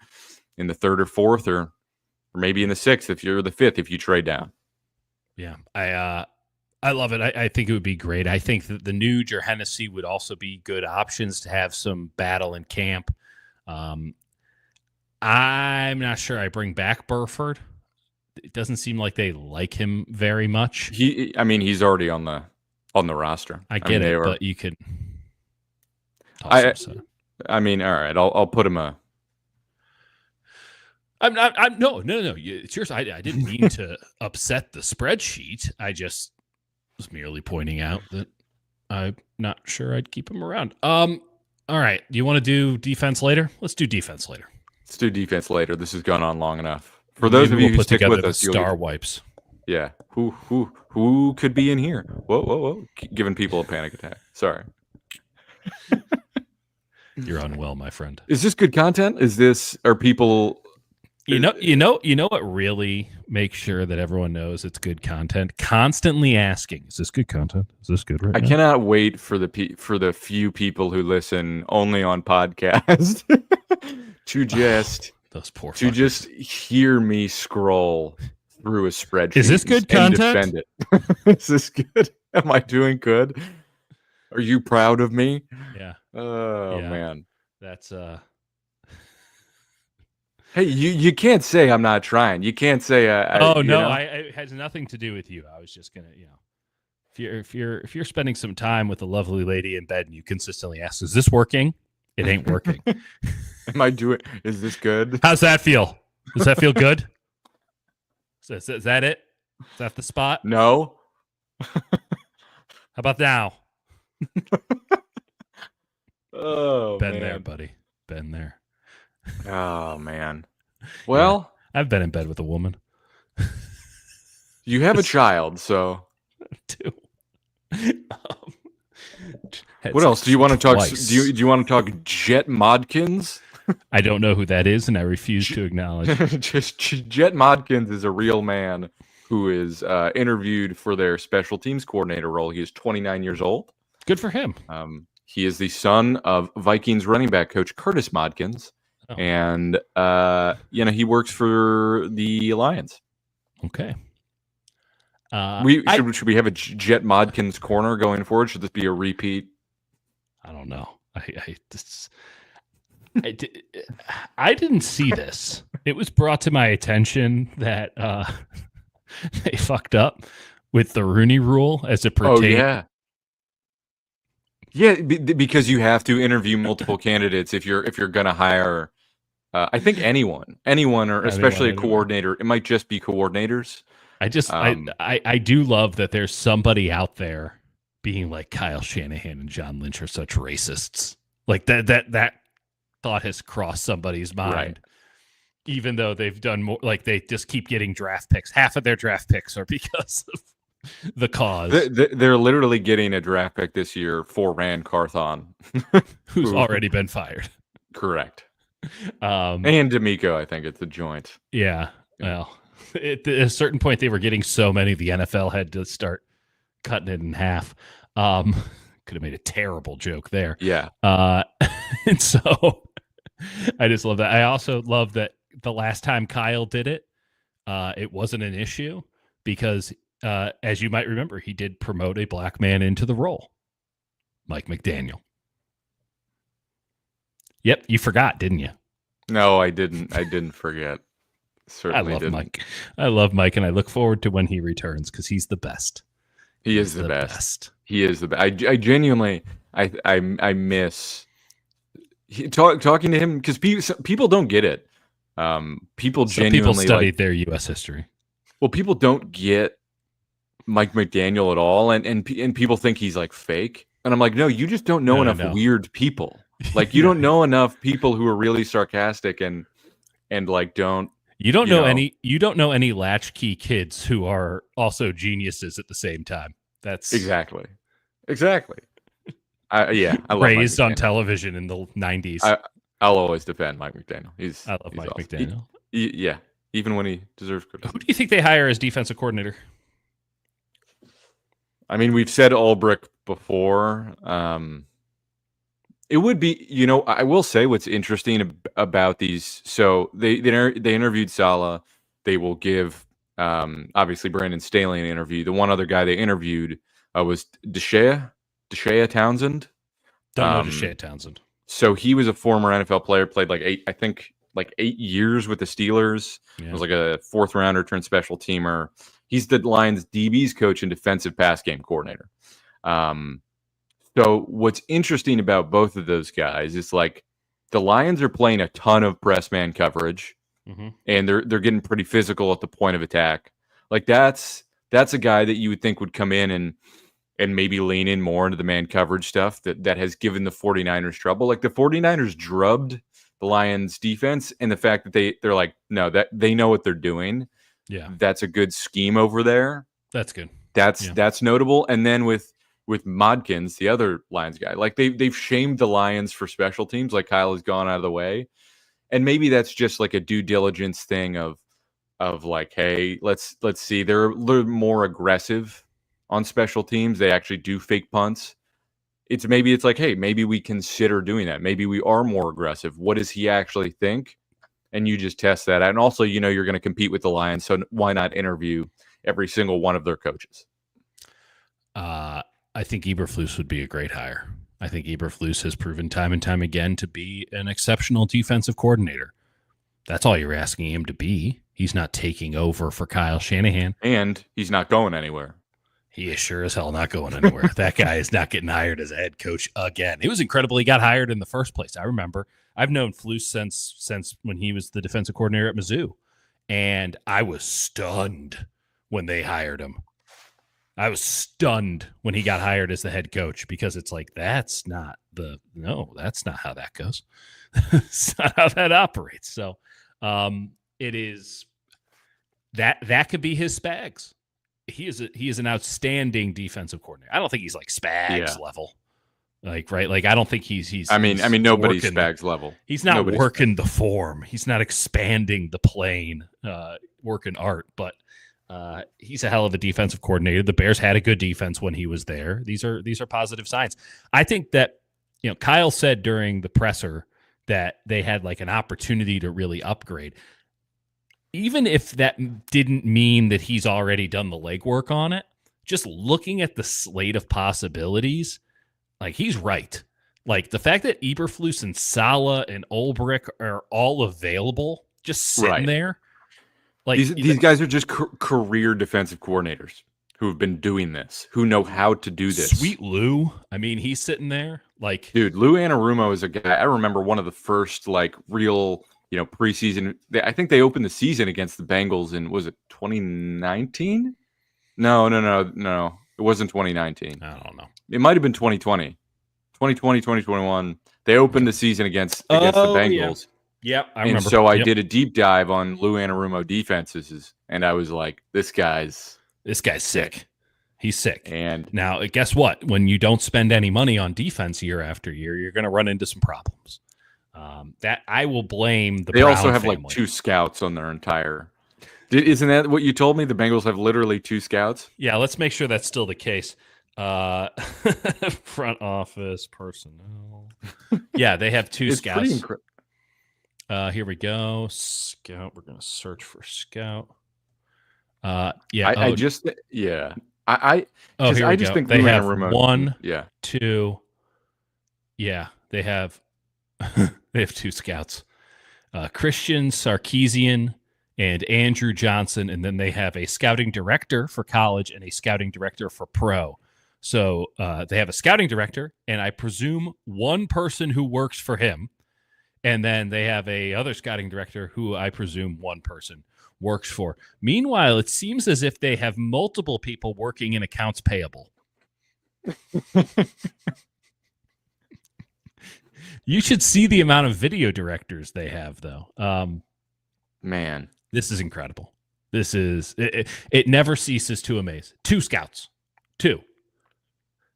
in the 3rd or 4th or maybe in the 6th if you're the 5th if you trade down. Yeah, I love it. I think it would be great. I think that the Nuge or Hennessy would also be good options to have some battle in camp. I'm not sure I bring back Burford. It doesn't seem like they like him very much. He's already on the roster. I get it, but you could. All right. I'll put him a. I'm no. It's yours. I didn't mean to upset the spreadsheet. I just was merely pointing out that I'm not sure I'd keep him around. All right. Do you want to do defense later? Let's do defense later. Let's do defense later. This has gone on long enough. For those of you who stick with us, star wipes. Yeah. Who could be in here? Whoa. Giving people a panic attack. Sorry. You're unwell, my friend. Is this good content? Are people You know what really makes sure that everyone knows it's good content? Constantly asking, is this good content? Is this good right now? I cannot wait for the few people who listen only on podcast to just hear me scroll through a spreadsheet. Is this good content? Defend it. Is this good? Am I doing good? Are you proud of me? Yeah. Oh, man. That's Hey, you can't say I'm not trying. You can't say Oh no, it has nothing to do with you. I was just gonna, if you're spending some time with a lovely lady in bed and you consistently ask, "Is this working?" It ain't working. Am I doing? Is this good? How's that feel? Does that feel good? Is that it? Is that the spot? No. How about now? Oh Been there, man. buddy. Been there. Oh man. Yeah, Well, I've been in bed with a woman you have a child, so too. Um, had what else sex do you want to talk? twice. Do you want to talk Jet Modkins? I don't know who that is, and I refuse to acknowledge. Just Jet Modkins is a real man who is interviewed for their special teams coordinator role. He is 29 years old. Good for him. He is the son of Vikings running back coach Curtis Modkins, and he works for the Lions. Okay. Should we have a Jet Modkins corner going forward? Should this be a repeat? I don't know. I didn't see this. It was brought to my attention that they fucked up with the Rooney Rule as it pertains. Oh yeah, yeah. Because you have to interview multiple candidates if you're gonna hire. I think anyone, or especially a coordinator. It might just be coordinators. I do love that there's somebody out there being like Kyle Shanahan and John Lynch are such racists. Like that thought has crossed somebody's mind. Right. Even though they've done more, like they just keep getting draft picks. Half of their draft picks are because of the cause. They're literally getting a draft pick this year for Rand Carthon, who's already been fired. Correct. And D'Amico, I think it's a joint. Yeah. Well, at a certain point, they were getting so many, the NFL had to start cutting it in half. Could have made a terrible joke there. Yeah. And so I just love that. I also love that the last time Kyle did it, it wasn't an issue because, as you might remember, he did promote a black man into the role, Mike McDaniel. Yep, you forgot, didn't you? No, I didn't. I didn't forget. Certainly I love didn't. Mike. I love Mike, and I look forward to when he returns because he's the best. He is the best. He is the best. I genuinely, I miss talking to him because people don't get it. People genuinely studied their U.S. history. Well, people don't get Mike McDaniel at all, and people think he's like fake. And I'm like, no, you just don't know enough weird people. Like you don't know enough people who are really sarcastic and like don't. You don't know any latchkey kids who are also geniuses at the same time. That's exactly. I love raised on television in the 90s. I'll always defend Mike McDaniel. I love Mike awesome. McDaniel. Yeah, even when he deserves credit. Who do you think they hire as defensive coordinator? I mean, we've said Ulbrich before. It would be, I will say what's interesting about these. So they interviewed Saleh. They will give obviously Brandon Staley an interview. The one other guy they interviewed was Deshea Townsend. Don't know Deshea Townsend. So he was a former NFL player, played like 8 years with the Steelers. Yeah. Was like a fourth rounder turned special teamer. He's the Lions DBs coach and defensive pass game coordinator. So what's interesting about both of those guys is like the Lions are playing a ton of press man coverage, and they're getting pretty physical at the point of attack. Like that's a guy that you would think would come in and maybe lean in more into the man coverage stuff that has given the 49ers trouble. Like the 49ers drubbed the Lions defense, and the fact that they're like, no, that they know what they're doing. Yeah. That's a good scheme over there. That's good. That's notable. And then with Modkins, the other Lions guy, like they've shamed the Lions for special teams, like Kyle has gone out of the way. And maybe that's just like a due diligence thing of like, hey, let's see. They're a little more aggressive on special teams. They actually do fake punts. It's like, hey, maybe we consider doing that. Maybe we are more aggressive. What does he actually think? And you just test that out. And also, you're going to compete with the Lions, so why not interview every single one of their coaches? I think Eberflus would be a great hire. I think Eberflus has proven time and time again to be an exceptional defensive coordinator. That's all you're asking him to be. He's not taking over for Kyle Shanahan. And he's not going anywhere. He is sure as hell not going anywhere. That guy is not getting hired as a head coach again. It was incredible he got hired in the first place. I remember. I've known Flus since when he was the defensive coordinator at Mizzou, and I was stunned when they hired him. I was stunned when he got hired as the head coach because it's like that's not how that goes. That's not how that operates. So it is that could be his Spags. He is an outstanding defensive coordinator. I don't think he's like Spags level. Like, right? Like, I don't think he's I mean, nobody's Spags level. He's not working the form. He's not expanding the plane, working art, but he's a hell of a defensive coordinator. The Bears had a good defense when he was there. These are positive signs. I think that, Kyle said during the presser that they had like an opportunity to really upgrade. Even if that didn't mean that he's already done the legwork on it, just looking at the slate of possibilities, like he's right. Like the fact that Eberflus and Saleh and Ulbrich are all available, just sitting there. Like these guys are just career defensive coordinators who have been doing this, who know how to do this. Sweet Lou. I mean, he's sitting there. Like, dude, Lou Anarumo is a guy. I remember one of the first like real, preseason. I think they opened the season against the Bengals in, was it 2019? No. It wasn't 2019. I don't know. It might have been 2020. 2020, 2021. They opened the season against the Bengals. Yeah. Yep, I remember. And so I did a deep dive on Lou Anarumo defenses, and I was like, this guy's sick. He's sick. And now, guess what? When you don't spend any money on defense year after year, you're going to run into some problems. That I will blame the. They Brown also have family. like 2 scouts on their entire. Isn't that what you told me? The Bengals have literally 2 scouts. Yeah, let's make sure that's still the case. Front office personnel. Yeah, they have 2 scouts. Here we go. Scout. We're going to search for scout. I just think here I just think they have Anarumo, 1, 2. Yeah, they have 2 scouts. Christian Sarkeesian and Andrew Johnson, and then they have a scouting director for college and a scouting director for pro. So they have a scouting director, and I presume one person who works for him, and then they have a other scouting director who I presume one person works for. Meanwhile, it seems as if they have multiple people working in accounts payable. You should see the amount of video directors they have, though. Man, this is incredible. This is it never ceases to amaze. 2 scouts. 2.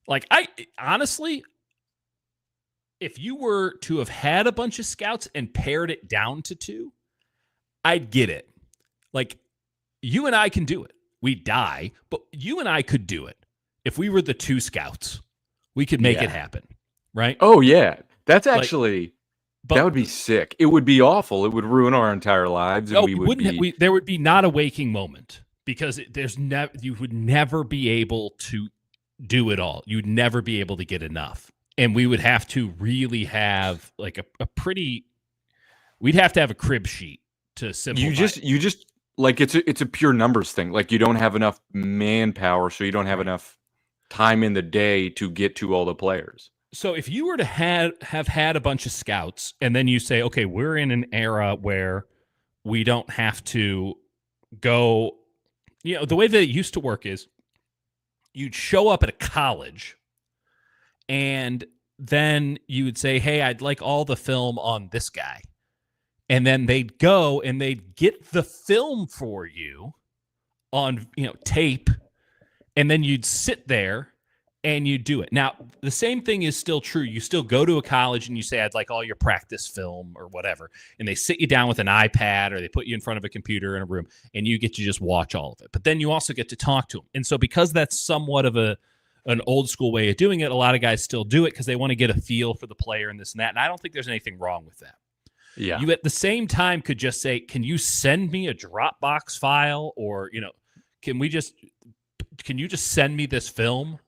Like, I honestly, if you were to have had a bunch of scouts and pared it down to 2, I'd get it. Like, you and I can do it. We die, but you and I could do it. If we were the 2 scouts, we could make it happen, right? Oh, yeah. That's actually, that would be sick. It would be awful. It would ruin our entire lives. And there would be not a waking moment because you would never be able to do it all. You'd never be able to get enough. And we would have to really have like we'd have to have a crib sheet to simplify. You just like, it's a pure numbers thing. Like, you don't have enough manpower, so you don't have enough time in the day to get to all the players. So if you were to have had a bunch of scouts and then you say, okay, we're in an era where we don't have to go, the way that it used to work is you'd show up at a college and then you would say, hey, I'd like all the film on this guy. And then they'd go and they'd get the film for you on, tape. And then you'd sit there and you do it. Now, the same thing is still true. You still go to a college and you say, I'd like all your practice film or whatever. And they sit you down with an iPad or they put you in front of a computer in a room and you get to just watch all of it. But then you also get to talk to them. And so because that's somewhat of an old school way of doing it, a lot of guys still do it because they want to get a feel for the player and this and that. And I don't think there's anything wrong with that. Yeah. You at the same time could just say, can you send me a Dropbox file or, can you just send me this film?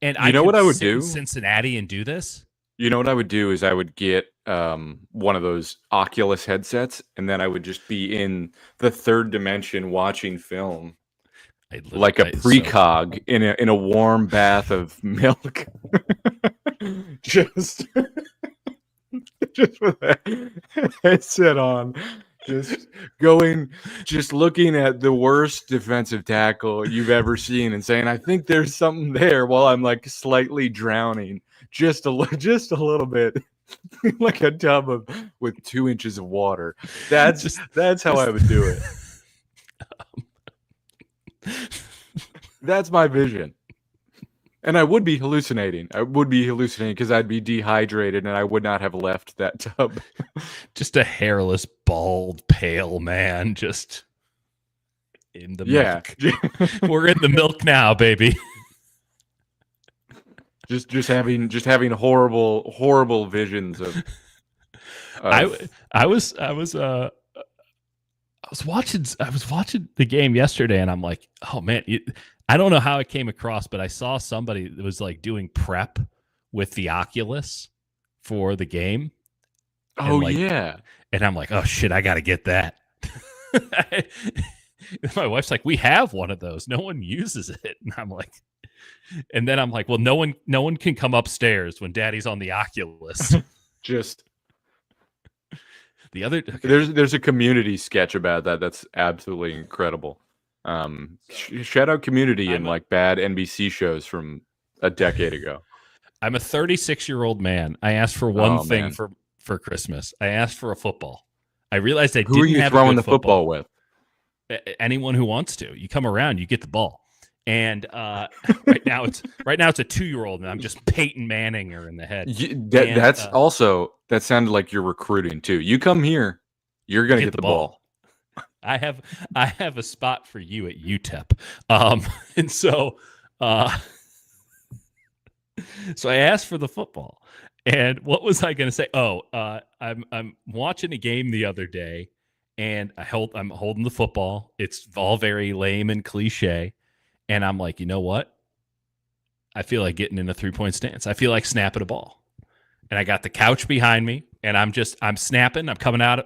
And what I would do? Cincinnati and do this. You know what I would do is I would get one of those Oculus headsets, and then I would just be in the third dimension watching film like a precog in a warm bath of milk. just with that headset on, just looking at the worst defensive tackle you've ever seen and saying, I think there's something there, while I'm like slightly drowning just a little bit. Like a tub with 2 inches of water. That's how I would do it. That's my vision. And I would be hallucinating. Because I'd be dehydrated and I would not have left that tub. Just a hairless, bald, pale man just in the milk. We're in the milk now, baby. Just having horrible visions of I was watching the game yesterday, and I'm like, oh man, I don't know how it came across, but I saw somebody that was like doing prep with the Oculus for the game. Oh, yeah. And I'm like, oh shit, I gotta get that. My wife's like, we have one of those. No one uses it. And I'm like, well, no one can come upstairs when Daddy's on the Oculus. Just the other there's a Community sketch about that. That's absolutely incredible. Shout out Community and like bad NBC shows from a decade ago. I'm a 36-year-old man. I asked for one thing for Christmas. I asked for a football. I realized I didn't have. Who are you throwing the football with? Anyone who wants to. You come around, you get the ball. And right now it's a 2-year-old, and I'm just Peyton Manning her in the head. That sounded like you're recruiting too. You come here, you're gonna get the ball. I have a spot for you at UTEP, and so I asked for the football. And what was I going to say? I'm watching a game the other day, and I'm holding the football. It's all very lame and cliche. And I'm like, you know what? I feel like getting in a 3-point stance. I feel like snapping a ball. And I got the couch behind me, and I'm snapping. I'm coming out.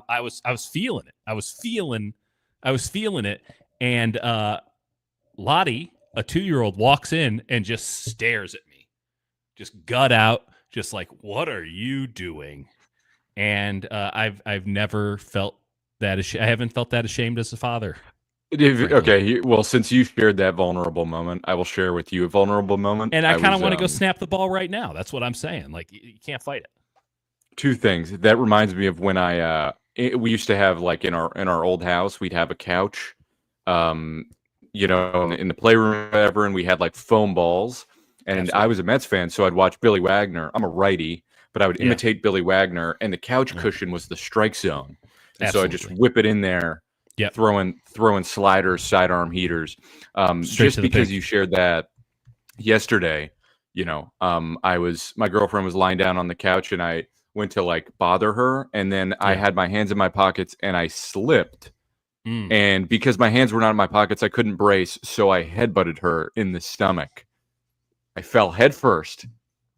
I was feeling it. I was feeling it. And Lottie, a 2-year-old, walks in and just stares at me, just gut out, just like, what are you doing? And I've never felt that. I haven't felt that ashamed as a father. Okay, well, since you shared that vulnerable moment, I will share with you a vulnerable moment. And I kind of want to go snap the ball right now. That's what I'm saying. Like, you can't fight it. 2 things. That reminds me of when we used to have, like, in our old house, we'd have a couch, in the playroom or whatever, and we had like foam balls. And Absolutely. I was a Mets fan, so I'd watch Billy Wagner. I'm a righty, but I would imitate Billy Wagner, and the couch cushion was the strike zone. And so I just whip it in there. Yep. Throwing sliders, sidearm heaters. Just because you shared that yesterday, my girlfriend was lying down on the couch, and I went to like bother her, and then I had my hands in my pockets, and I slipped. And because my hands were not in my pockets, I couldn't brace, so I headbutted her in the stomach. I fell headfirst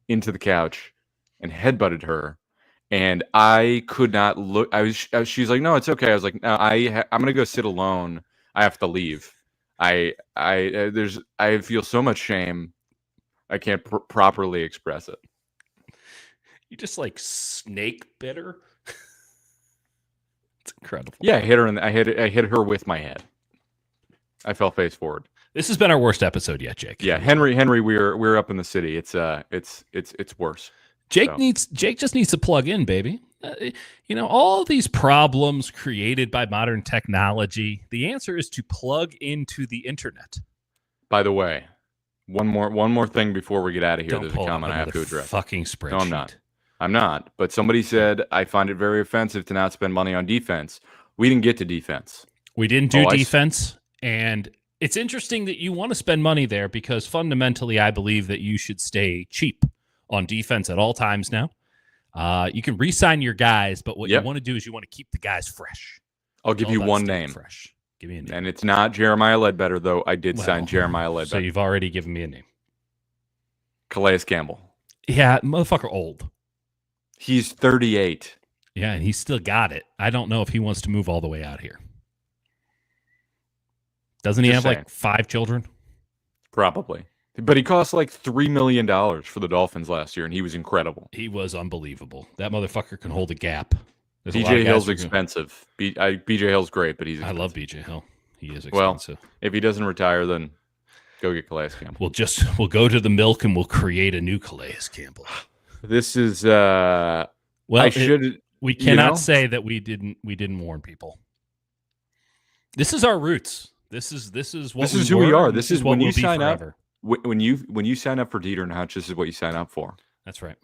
into the couch and headbutted her. And I could not look. She's like, "No, it's okay." I was like, "No, I'm gonna go sit alone. I have to leave. I feel so much shame. I can't properly express it." You just like snake bit her. It's incredible. Yeah, I hit her, and I hit her with my head. I fell face forward. This has been our worst episode yet, Jake. Yeah, Henry, we're up in the city. It's worse. Jake just needs to plug in, baby. All these problems created by modern technology, the answer is to plug into the internet. By the way, one more thing before we get out of here. There's a comment I have to address. Fucking spreadsheet. No, I'm not. But somebody said, I find it very offensive to not spend money on defense. We didn't get to defense. We didn't do defense. And it's interesting that you want to spend money there, because fundamentally I believe that you should stay cheap on defense at all times now. You can re-sign your guys, but what you want to do is you want to keep the guys fresh. I'll give you one name. Fresh. Give me a name. And it's not Jeremiah Ledbetter, though I did sign Jeremiah Ledbetter. So you've already given me a name. Calais Campbell. Yeah, motherfucker old. He's 38. Yeah, and he's still got it. I don't know if he wants to move all the way out here. Doesn't he have like 5 children? Probably. But he cost like $3 million for the Dolphins last year, and he was incredible. He was unbelievable. That motherfucker can hold a gap. BJ Hill's expensive. BJ Hill's great, but he's expensive. I love BJ Hill. He is expensive. Well, if he doesn't retire, then go get Calais Campbell. We'll go to the milk and we'll create a new Calais Campbell. This is we cannot say that we didn't warn people. This is our roots. This is who we are. This is what when you we'll sign forever. up. When you sign up for Dieter and Hutch, this is what you sign up for. That's right.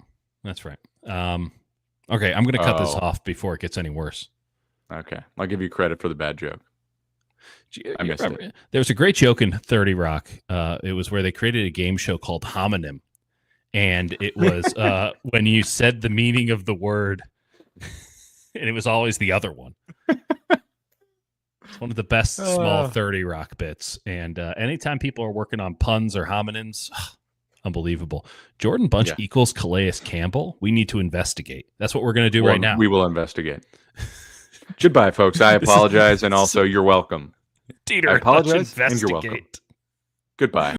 Okay, I'm going to cut this off before it gets any worse. Okay, I'll give you credit for the bad joke. I missed it. There was a great joke in 30 Rock. It was where they created a game show called Homonym, and it was when you said the meaning of the word, and it was always the other one. It's one of the best small 30 Rock bits. And anytime people are working on puns or homonyms, unbelievable. Jordan Bunch equals Calais Campbell. We need to investigate. That's what we're going to do right now. We will investigate. Goodbye, folks. I apologize, and also you're welcome. Dieter, I apologize, and you're welcome. Goodbye.